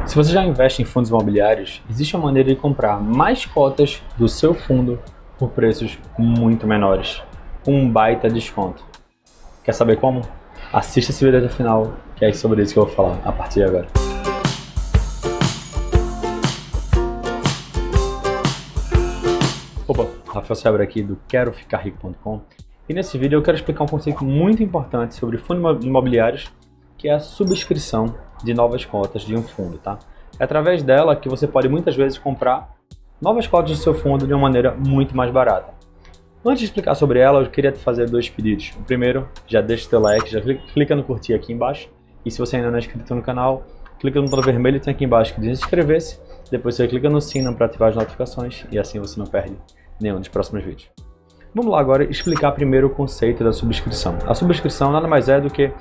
Se você já investe em fundos imobiliários, existe uma maneira de comprar mais cotas do seu fundo por preços muito menores, com um baita desconto. Quer saber como? Assista esse vídeo até o final, que é sobre isso que eu vou falar a partir de agora. Opa, Rafael Seabra aqui do queroficarrico.com, e nesse vídeo eu quero explicar um conceito muito importante sobre fundos imobiliários, que é a subscrição de novas cotas de um fundo, tá? É através dela que você pode muitas vezes comprar novas cotas do seu fundo de uma maneira muito mais barata. Antes de explicar sobre ela, eu queria te fazer dois pedidos. O primeiro, já deixa o teu like, já clica no curtir aqui embaixo. E se você ainda não é inscrito no canal, clica no botão vermelho que tem aqui embaixo que diz inscrever-se. Depois você clica no sino para ativar as notificações e assim você não perde nenhum dos próximos vídeos. Vamos lá agora explicar primeiro o conceito da subscrição. A subscrição nada mais é do que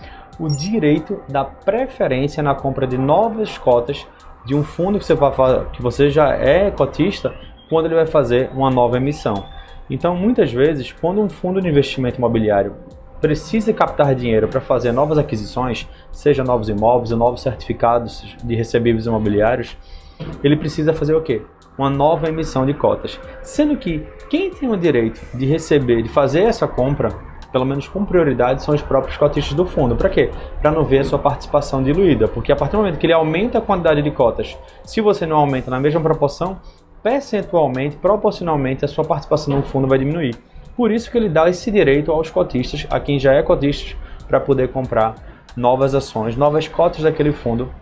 o direito da preferência na compra de novas cotas de um fundo que você já é cotista quando ele vai fazer uma nova emissão. Então, muitas vezes, quando um fundo de investimento imobiliário precisa captar dinheiro para fazer novas aquisições, seja novos imóveis ou novos certificados de recebíveis imobiliários, ele precisa fazer o quê? Uma nova emissão de cotas. Sendo que quem tem o direito de receber, de fazer essa compra, pelo menos com prioridade, são os próprios cotistas do fundo. Para quê? Para não ver a sua participação diluída, porque a partir do momento que ele aumenta a quantidade de cotas, se você não aumenta na mesma proporção, percentualmente, proporcionalmente, a sua participação no fundo vai diminuir. Por isso que ele dá esse direito aos cotistas, a quem já é cotista, para poder comprar novas ações, novas cotas daquele fundo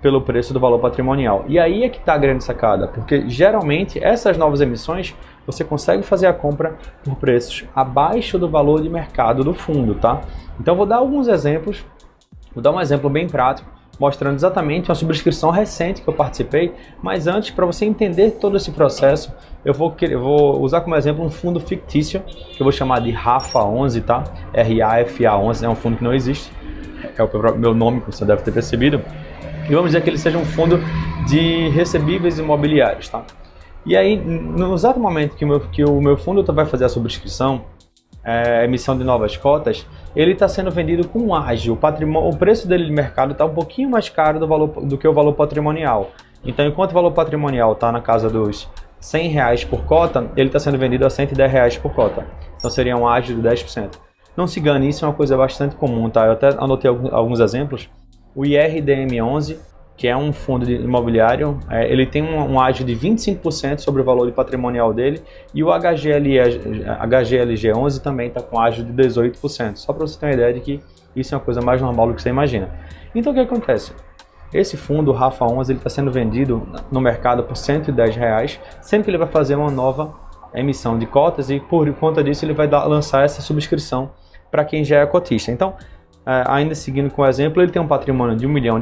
pelo preço do valor patrimonial. E aí é que está a grande sacada, porque geralmente essas novas emissões você consegue fazer a compra por preços abaixo do valor de mercado do fundo, tá? Então vou dar alguns exemplos, vou dar um exemplo bem prático, mostrando exatamente uma subscrição recente que eu participei, mas antes, para você entender todo esse processo, eu vou usar como exemplo um fundo fictício, que eu vou chamar de RAFA11, tá? RAFA11, é um fundo que não existe, é o meu nome, como você deve ter percebido, e vamos dizer que ele seja um fundo de recebíveis imobiliários, tá? E aí, no exato momento que o meu fundo vai fazer a subscrição, emissão de novas cotas, ele está sendo vendido com ágio. O preço dele de mercado está um pouquinho mais caro do que o valor patrimonial. Então, enquanto o valor patrimonial está na casa dos R$100 por cota, ele está sendo vendido a R$110 por cota. Então, seria um ágio de 10%. Não se engane, isso é uma coisa bastante comum, tá? Eu até anotei alguns exemplos. O IRDM11, que é um fundo imobiliário, ele tem um ágio de 25% sobre o valor patrimonial dele, e o HGLG11 também está com ágio de 18%, só para você ter uma ideia de que isso é uma coisa mais normal do que você imagina. Então o que acontece? Esse fundo, o RAFA11, ele está sendo vendido no mercado por R$110, sendo que ele vai fazer uma nova emissão de cotas e por conta disso ele vai lançar essa subscrição para quem já é cotista. Então, ainda seguindo com o exemplo, ele tem um patrimônio de R$1 milhão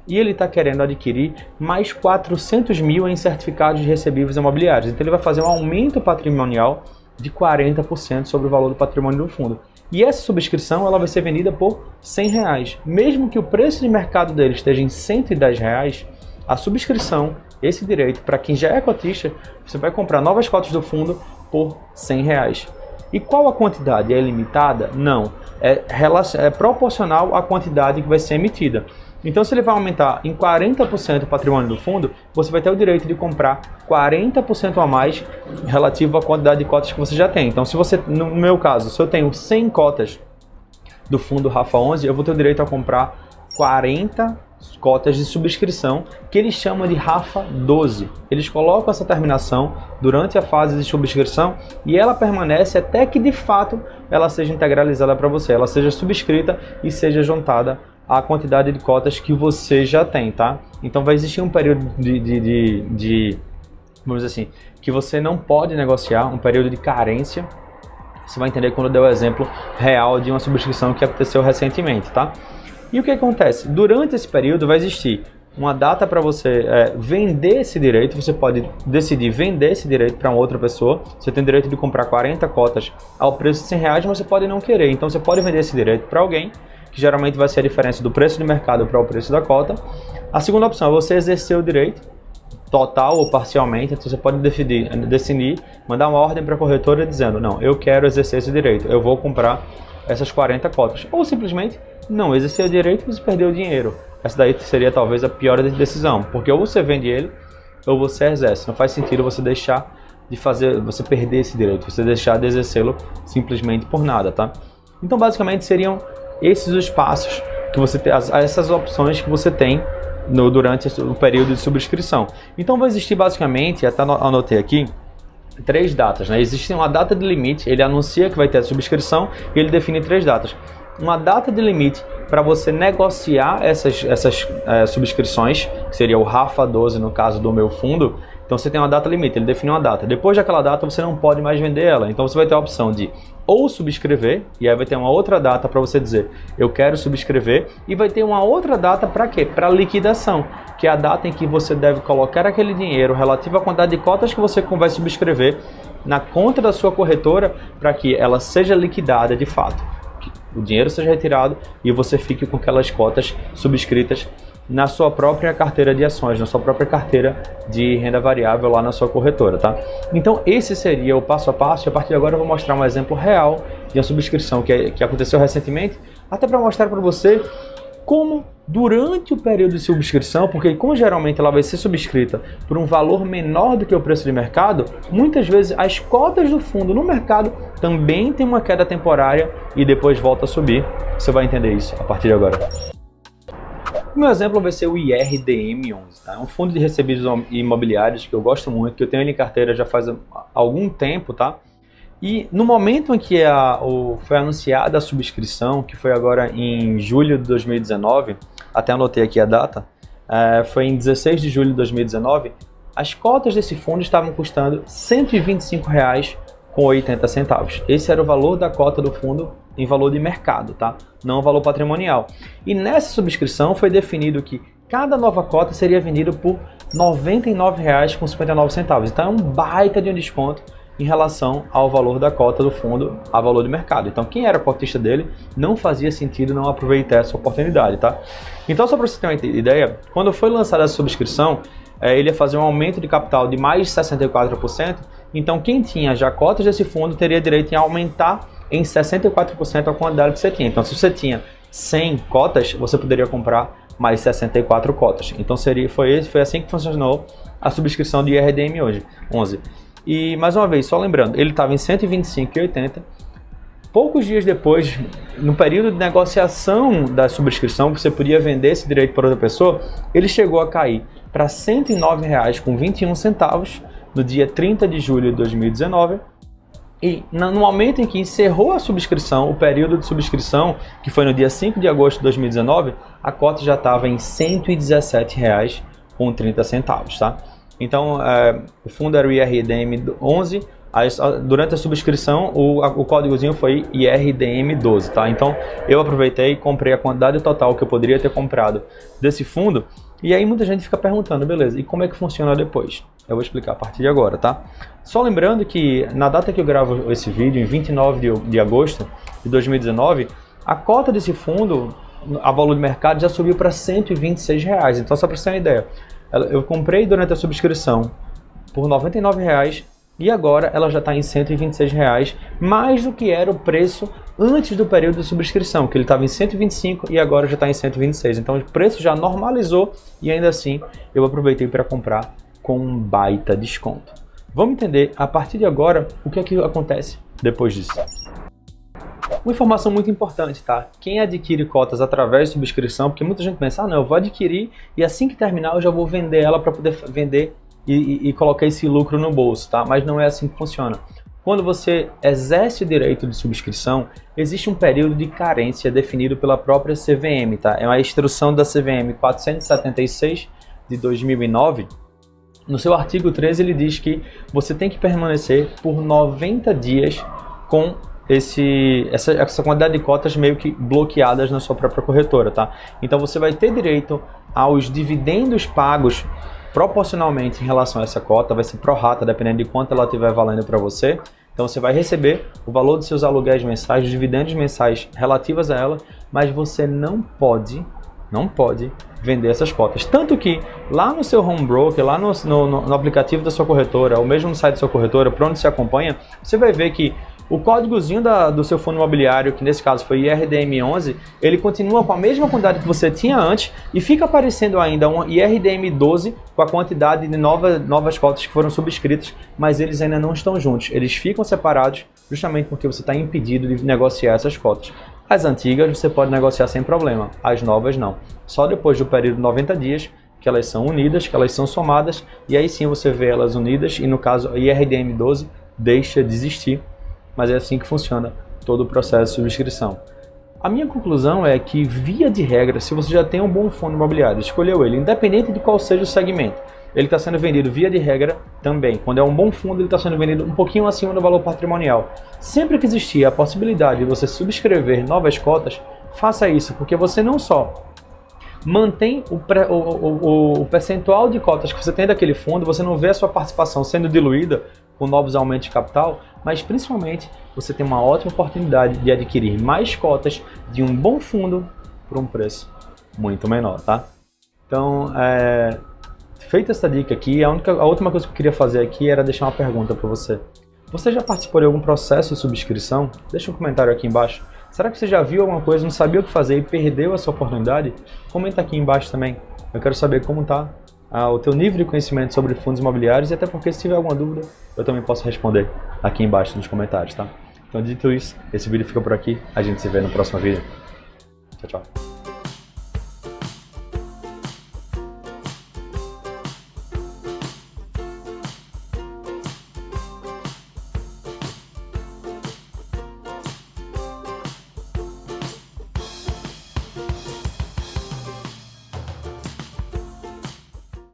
e ele está querendo adquirir mais 400 mil em certificados de recebíveis imobiliários. Então ele vai fazer um aumento patrimonial de 40% sobre o valor do patrimônio do fundo. E essa subscrição ela vai ser vendida por R$100. Mesmo que o preço de mercado dele esteja em R$110, a subscrição, esse direito, para quem já é cotista, você vai comprar novas cotas do fundo por R$100. E qual a quantidade? É ilimitada? Não. É proporcional à quantidade que vai ser emitida. Então, se ele vai aumentar em 40% o patrimônio do fundo, você vai ter o direito de comprar 40% a mais relativo à quantidade de cotas que você já tem. Então, se você, no meu caso, se eu tenho 100 cotas do fundo RAFA11, eu vou ter o direito a comprar 40 cotas de subscrição, que eles chamam de RAFA12. Eles colocam essa terminação durante a fase de subscrição e ela permanece até que, de fato, ela seja integralizada para você, ela seja subscrita e seja juntada à quantidade de cotas que você já tem, tá? Então vai existir um período vamos dizer assim, que você não pode negociar, um período de carência. Você vai entender quando eu der o exemplo real de uma subscrição que aconteceu recentemente, tá? E o que acontece? Durante esse período vai existir uma data para você vender esse direito. Você pode decidir vender esse direito para uma outra pessoa. Você tem o direito de comprar 40 cotas ao preço de R$100, mas você pode não querer. Então você pode vender esse direito para alguém, que geralmente vai ser a diferença do preço de mercado para o preço da cota. A segunda opção é você exercer o direito, total ou parcialmente. Então você pode decidir, mandar uma ordem para a corretora dizendo: não, eu quero exercer esse direito, eu vou comprar essas 40 cotas. Ou simplesmente não exercer o direito e você perdeu o dinheiro. Essa daí seria talvez a pior decisão, porque ou você vende ele ou você exerce. Não faz sentido você deixar de fazer, você perder esse direito, você deixar de exercê-lo simplesmente por nada, tá? Então basicamente seriam esses os passos que você tem, essas opções que você tem durante o período de subscrição. Então vai existir basicamente, até anotei aqui, 3 datas, né? Existe uma data de limite, ele anuncia que vai ter a subscrição e ele define 3 datas. Uma data de limite para você negociar essas subscrições, que seria o RAFA 12 no caso do meu fundo. Então você tem uma data limite, ele define uma data. Depois daquela data você não pode mais vender ela. Então você vai ter a opção de ou subscrever, e aí vai ter uma outra data para você dizer eu quero subscrever, e vai ter uma outra data para quê? Para liquidação, que é a data em que você deve colocar aquele dinheiro relativo à quantidade de cotas que você vai subscrever na conta da sua corretora para que ela seja liquidada de fato. Que o dinheiro seja retirado e você fique com aquelas cotas subscritas na sua própria carteira de ações, na sua própria carteira de renda variável lá na sua corretora, tá? Então esse seria o passo a passo, e a partir de agora eu vou mostrar um exemplo real de uma subscrição que aconteceu recentemente, até para mostrar para você como durante o período de subscrição, porque como geralmente ela vai ser subscrita por um valor menor do que o preço de mercado, muitas vezes as cotas do fundo no mercado também tem uma queda temporária e depois volta a subir. Você vai entender isso a partir de agora. O meu exemplo vai ser o IRDM11, tá? É um fundo de recebidos imobiliários que eu gosto muito, que eu tenho ele em carteira já faz algum tempo, tá? E no momento em que foi anunciada a subscrição, que foi agora em julho de 2019, até anotei aqui a data, foi em 16 de julho de 2019, as cotas desse fundo estavam custando R$ 125,80. Esse era o valor da cota do fundo em valor de mercado, tá? Não o valor patrimonial. E nessa subscrição foi definido que cada nova cota seria vendida por R$ 99,59. Então é um baita de um desconto em relação ao valor da cota do fundo a valor de mercado. Então quem era cotista dele não fazia sentido não aproveitar essa oportunidade, tá? Então só para você ter uma ideia, quando foi lançada a subscrição, ele ia fazer um aumento de capital de mais de 64%, então quem tinha já cotas desse fundo teria direito em aumentar em 64% a quantidade que você tinha. Então se você tinha 100 cotas, você poderia comprar mais 64 cotas. Então foi assim que funcionou a subscrição de IRDM hoje, 11. E mais uma vez, só lembrando, ele estava em 125,80. Poucos dias depois, no período de negociação da subscrição, que você podia vender esse direito para outra pessoa, ele chegou a cair para R$ 109,21 no dia 30 de julho de 2019. E no momento em que encerrou a subscrição, o período de subscrição, que foi no dia 5 de agosto de 2019, a cota já estava em R$ 117,30, tá? Então, o fundo era o IRDM11, durante a subscrição o códigozinho foi IRDM12, tá? Então, eu aproveitei e comprei a quantidade total que eu poderia ter comprado desse fundo, e aí muita gente fica perguntando, beleza, e como é que funciona depois? Eu vou explicar a partir de agora, tá? Só lembrando que na data que eu gravo esse vídeo, em 29 de agosto de 2019, a cota desse fundo, a valor de mercado, já subiu para R$ 126,00. Então, só para você ter uma ideia, eu comprei durante a subscrição por R$ 99,00 e agora ela já está em R$ 126,00, mais do que era o preço antes do período de subscrição, que ele estava em 125 e agora já está em 126. Então o preço já normalizou e ainda assim eu aproveitei para comprar com um baita desconto. Vamos entender a partir de agora o que é que acontece depois disso. Uma informação muito importante, tá? Quem adquire cotas através de subscrição, porque muita gente pensa, não, eu vou adquirir e assim que terminar eu já vou vender ela para poder vender e colocar esse lucro no bolso, tá? Mas não é assim que funciona. Quando você exerce o direito de subscrição, existe um período de carência definido pela própria CVM, tá? É uma instrução da CVM 476 de 2009. No seu artigo 13 ele diz que você tem que permanecer por 90 dias com essa quantidade de cotas meio que bloqueadas na sua própria corretora, tá? Então você vai ter direito aos dividendos pagos proporcionalmente em relação a essa cota, vai ser pro rata, dependendo de quanto ela estiver valendo para você. Então você vai receber o valor dos seus aluguéis mensais, os dividendos mensais relativos a ela, mas você não pode vender essas cotas. Tanto que lá no seu home broker, lá no aplicativo da sua corretora, ou mesmo no site da sua corretora, por onde você acompanha, você vai ver que O códigozinho do seu fundo imobiliário, que nesse caso foi IRDM11, ele continua com a mesma quantidade que você tinha antes e fica aparecendo ainda um IRDM12 com a quantidade de novas cotas que foram subscritas, mas eles ainda não estão juntos. Eles ficam separados justamente porque você está impedido de negociar essas cotas. As antigas você pode negociar sem problema, as novas não. Só depois do período de 90 dias que elas são unidas, que elas são somadas, e aí sim você vê elas unidas e no caso a IRDM12 deixa de existir. Mas é assim que funciona todo o processo de subscrição. A minha conclusão é que, via de regra, se você já tem um bom fundo imobiliário, escolheu ele, independente de qual seja o segmento, ele está sendo vendido via de regra também. Quando é um bom fundo, ele está sendo vendido um pouquinho acima do valor patrimonial. Sempre que existir a possibilidade de você subscrever novas cotas, faça isso, porque você não só mantém o percentual de cotas que você tem daquele fundo, você não vê a sua participação sendo diluída com novos aumentos de capital, mas principalmente você tem uma ótima oportunidade de adquirir mais cotas de um bom fundo por um preço muito menor, tá? Então, feita essa dica aqui, a última coisa que eu queria fazer aqui era deixar uma pergunta para você. Você já participou de algum processo de subscrição? Deixa um comentário aqui embaixo. Será que você já viu alguma coisa, não sabia o que fazer e perdeu essa oportunidade? Comenta aqui embaixo também. Eu quero saber como está o teu nível de conhecimento sobre fundos imobiliários e até porque se tiver alguma dúvida, eu também posso responder aqui embaixo nos comentários, tá? Então, dito isso, esse vídeo fica por aqui. A gente se vê no próximo vídeo. Tchau, tchau.